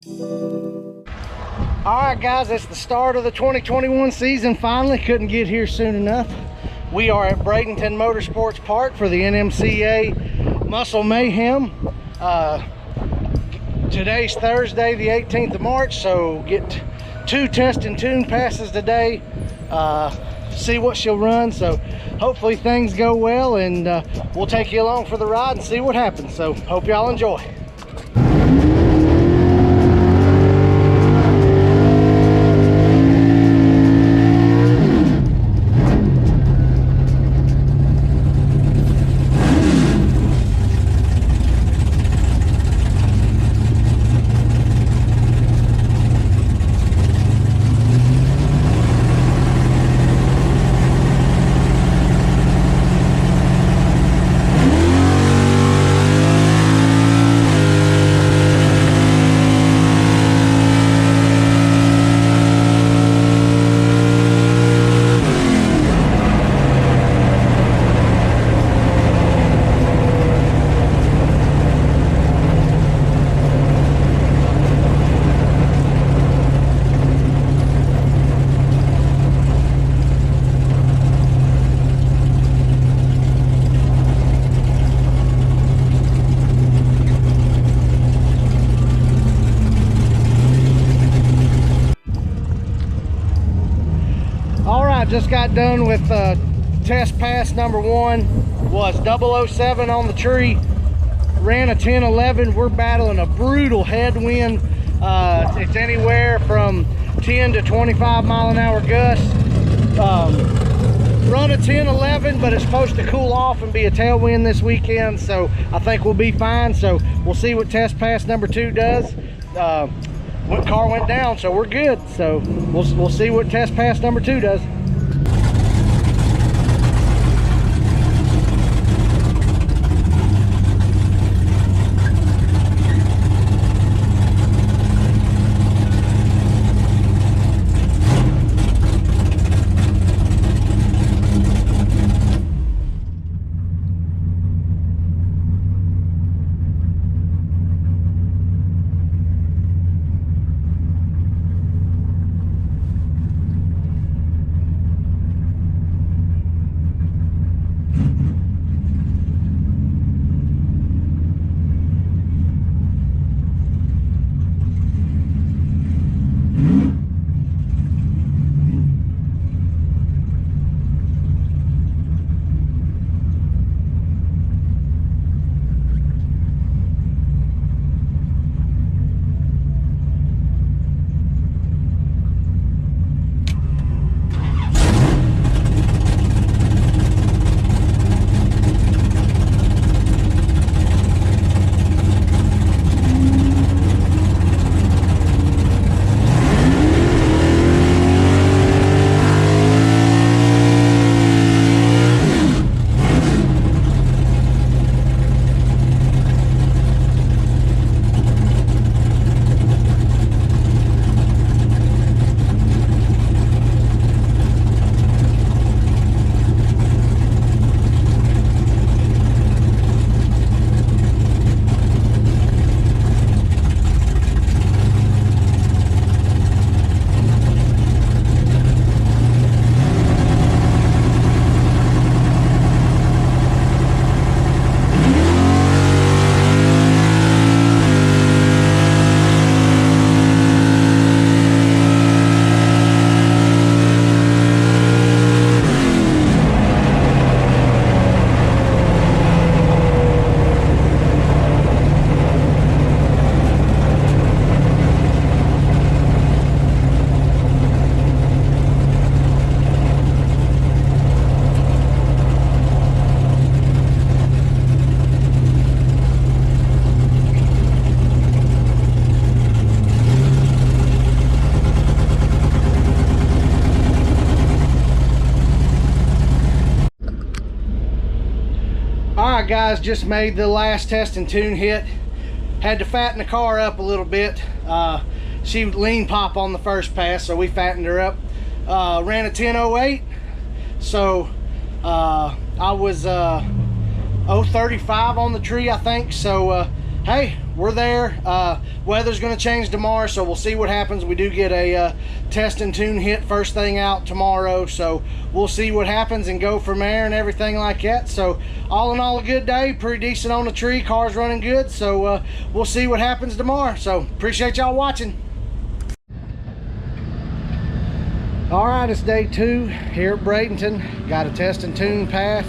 All right, guys, it's the start of the 2021 season. Finally, couldn't get here soon enough. We are at Bradenton Motorsports Park for the Nmca Muscle Mayhem. Today's Thursday, the 18th of March, so get 2 test and tune passes today. See what she'll run, so hopefully things go well, and we'll take you along for the ride and see what happens. So hope y'all enjoy. Just got done with test pass number 1. Was 007 on the tree, ran a 1011. We're battling a brutal headwind. It's anywhere from 10 to 25 mile an hour gusts. Run a 1011, but it's supposed to cool off and be a tailwind this weekend, so I think we'll be fine. So we'll see what test pass number 2 does. Car went down, so we're good. So we'll see what test pass number 2 does. Alright guys, just made the last test and tune hit. Had to fatten the car up a little bit. She lean pop on the first pass, so we fattened her up. Ran a 1008, so I was 035 on the tree, I think. So hey, we're there. Weather's going to change tomorrow, so we'll see what happens. We do get a test and tune hit first thing out tomorrow, so we'll see what happens and go from there and everything like that. So all in all, a good day, pretty decent on the tree, car's running good, so we'll see what happens tomorrow. So appreciate y'all watching. All right, it's day 2 here at Bradenton. Got a test and tune pass.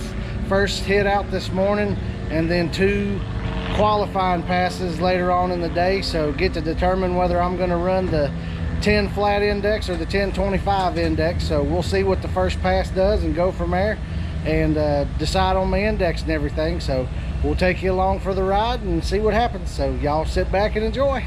First hit out this morning, and then 2 qualifying passes later on in the day. So get to determine whether I'm going to run the 10 flat index or the 1025 index. So we'll see what the first pass does and go from there and decide on my index and everything. So we'll take you along for the ride and see what happens. So y'all sit back and enjoy.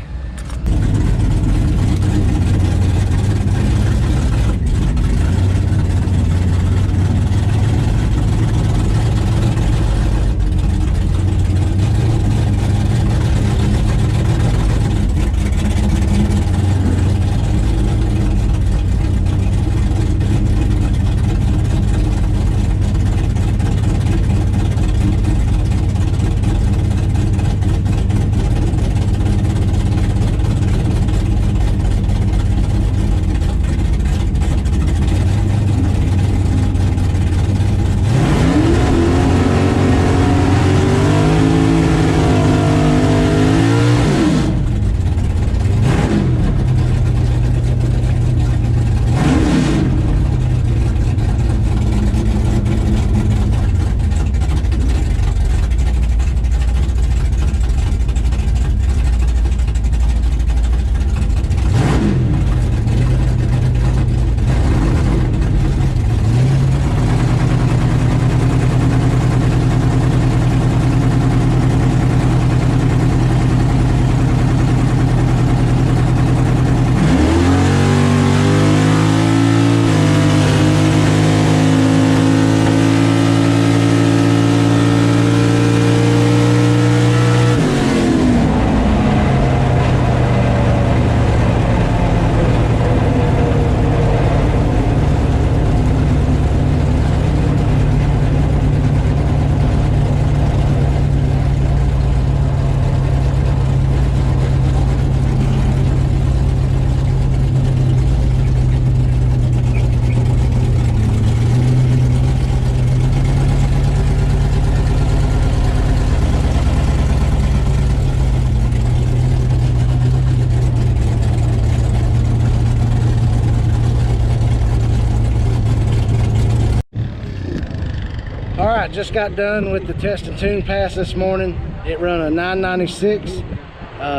Alright, just got done with the test and tune pass this morning. It run a 996.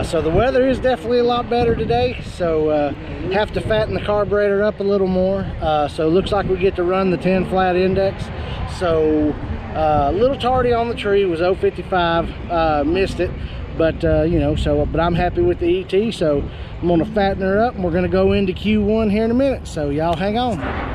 So the weather is definitely a lot better today. So have to fatten the carburetor up a little more. So it looks like we get to run the 10 flat index. So a little tardy on the tree, was 055, missed it. But you know, but I'm happy with the ET. So I'm gonna fatten her up and we're gonna go into Q1 here in a minute. So y'all hang on.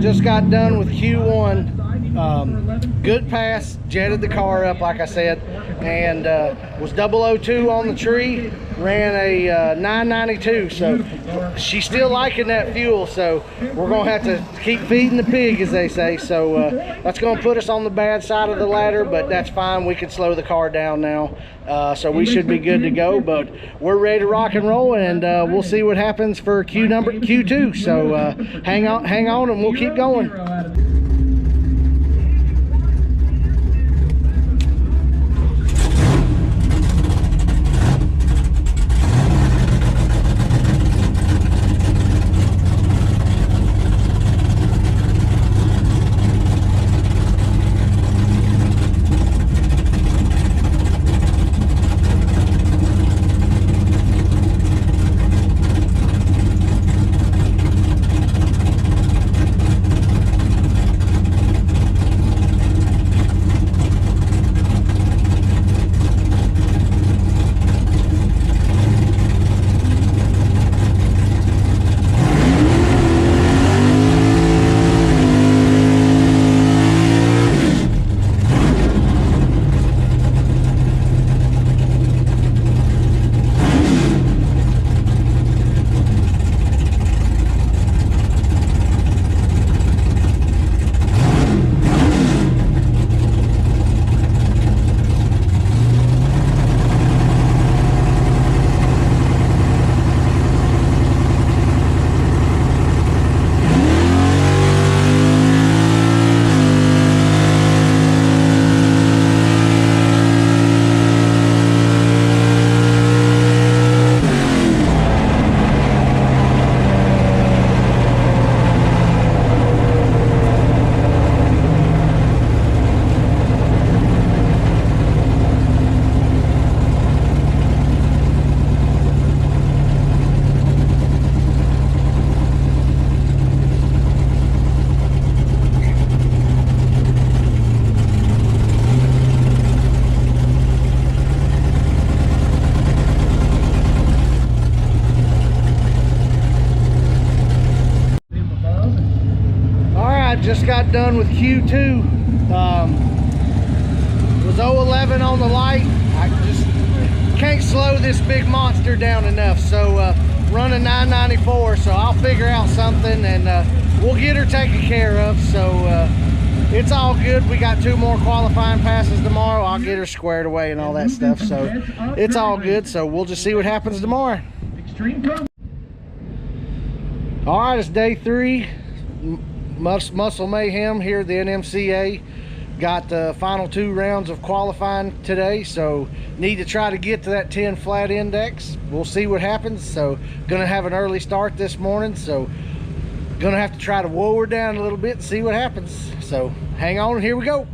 just got done with Q1. Good pass, jetted the car up like I said, and was 002 on the tree, ran a 992. So she's still liking that fuel, so we're gonna have to keep feeding the pig, as they say. So that's gonna put us on the bad side of the ladder, but that's fine. We can slow the car down now, so we should be good to go. But we're ready to rock and roll, and we'll see what happens for Q2. So hang on, and we'll keep going. Just got done with Q2. Was 011 on the light. I just can't slow this big monster down enough, so running 994. So I'll figure out something, and we'll get her taken care of. So it's all good. We got 2 more qualifying passes tomorrow. I'll get her squared away and all that stuff, so it's all good. So we'll just see what happens tomorrow. All right, it's day 3. Muscle Mayhem here at the Nmca. Got the final 2 rounds of qualifying today, so need to try to get to that 10 flat index. We'll see what happens. So gonna have an early start this morning, so gonna have to try to whoa her down a little bit and see what happens. So hang on, here we go.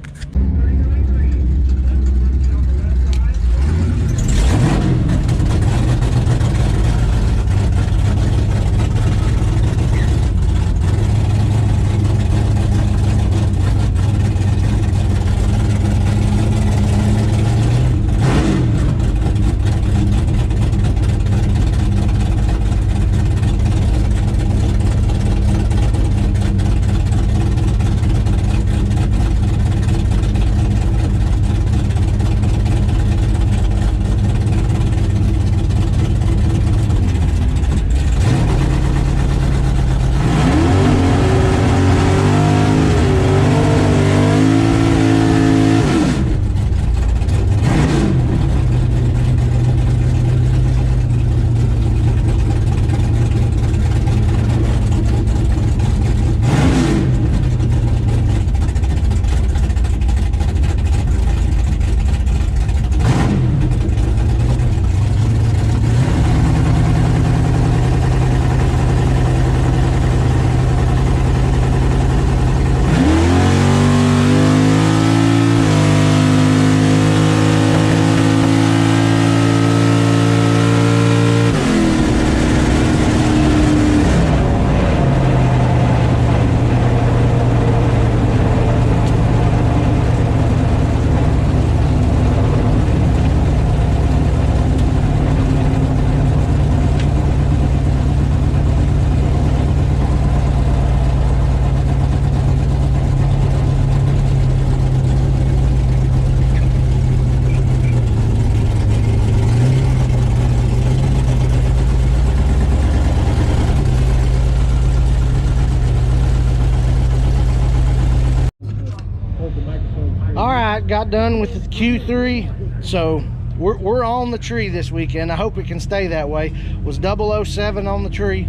got done with the Q3, so we're on the tree this weekend. I hope it can stay that way. Was 007 on the tree.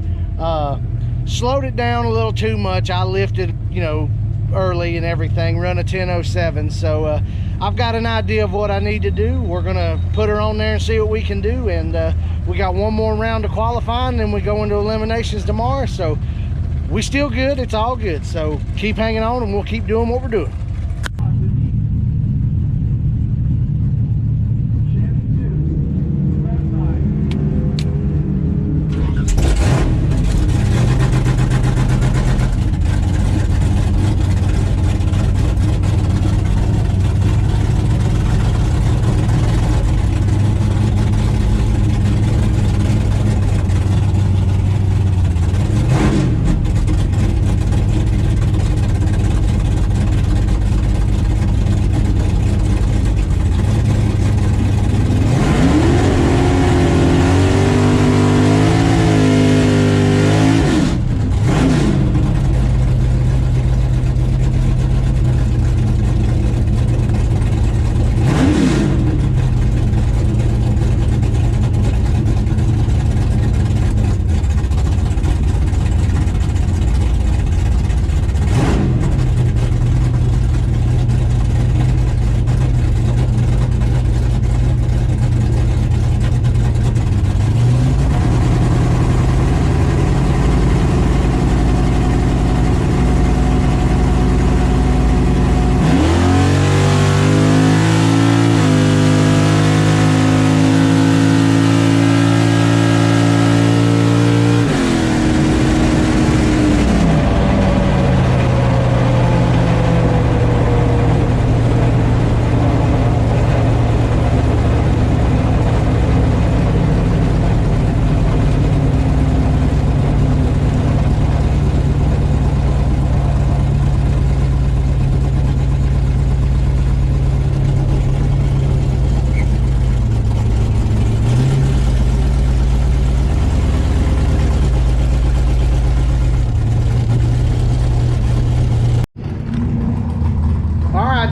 Slowed it down a little too much. I lifted, you know, early and everything, run a 10:07. So I've got an idea of what I need to do. We're gonna put her on there and see what we can do, and we got one more round of qualifying, then we go into eliminations tomorrow. So we still good. It's all good. So keep hanging on and we'll keep doing what we're doing.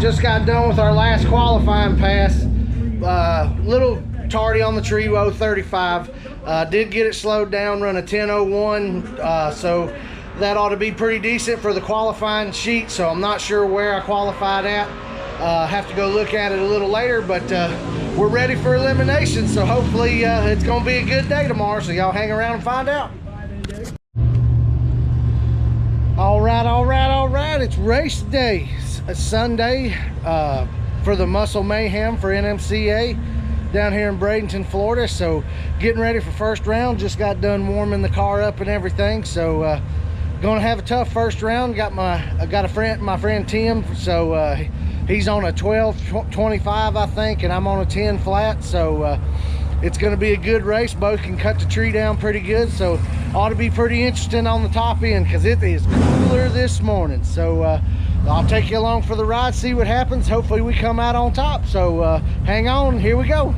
Just got done with our last qualifying pass. Little tardy on the tree, 035. Did get it slowed down, run a 10:01, so that ought to be pretty decent for the qualifying sheet. So I'm not sure where I qualified at. Have to go look at it a little later, but we're ready for elimination. So hopefully it's gonna be a good day tomorrow. So y'all hang around and find out. All right, it's race day. It's Sunday for the Muscle Mayhem for NMCA down here in Bradenton, Florida. So getting ready for first round. Just got done warming the car up and everything. So gonna have a tough first round. I got my friend Tim. So he's on a 12.25, I think, and I'm on a 10 flat. So it's going to be a good race. Both can cut the tree down pretty good, so ought to be pretty interesting on the top end because it is cooler this morning. So I'll take you along for the ride, see what happens. Hopefully we come out on top. So hang on, here we go.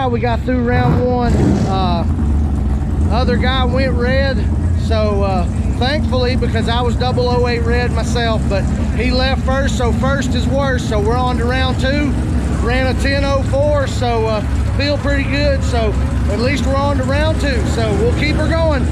right, we got through round one. Other guy went red, so thankfully, because I was 008 red myself, but he left first, so first is worst. So we're on to round two. Ran a 10:04, so feel pretty good. So at least we're on to round two, so we'll keep her going.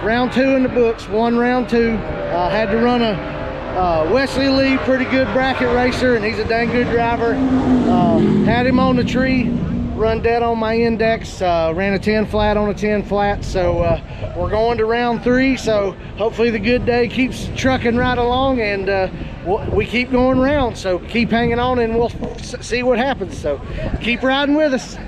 Round two in the books, won round two. Had to run a Wesley Lee, pretty good bracket racer, and he's a dang good driver. Had him on the tree, run dead on my index, ran a 10 flat on a 10 flat. So we're going to round three, so hopefully the good day keeps trucking right along, and we keep going round. So keep hanging on and we'll see what happens. So keep riding with us.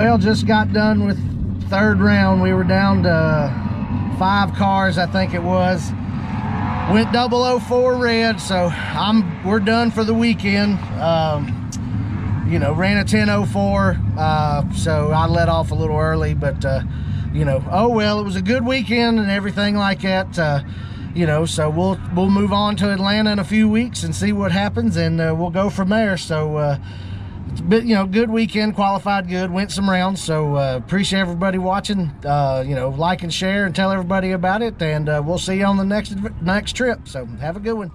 Well, just got done with third round. We were down to 5 cars, I think it was. Went 004 red, so we're done for the weekend. You know, ran a 10:04, so I let off a little early, but you know, oh well, it was a good weekend and everything like that. You know, so we'll move on to Atlanta in a few weeks and see what happens, and we'll go from there. So it's a bit, you know, good weekend, qualified good, went some rounds. So appreciate everybody watching. You know, like and share and tell everybody about it, and we'll see you on the next trip. So have a good one.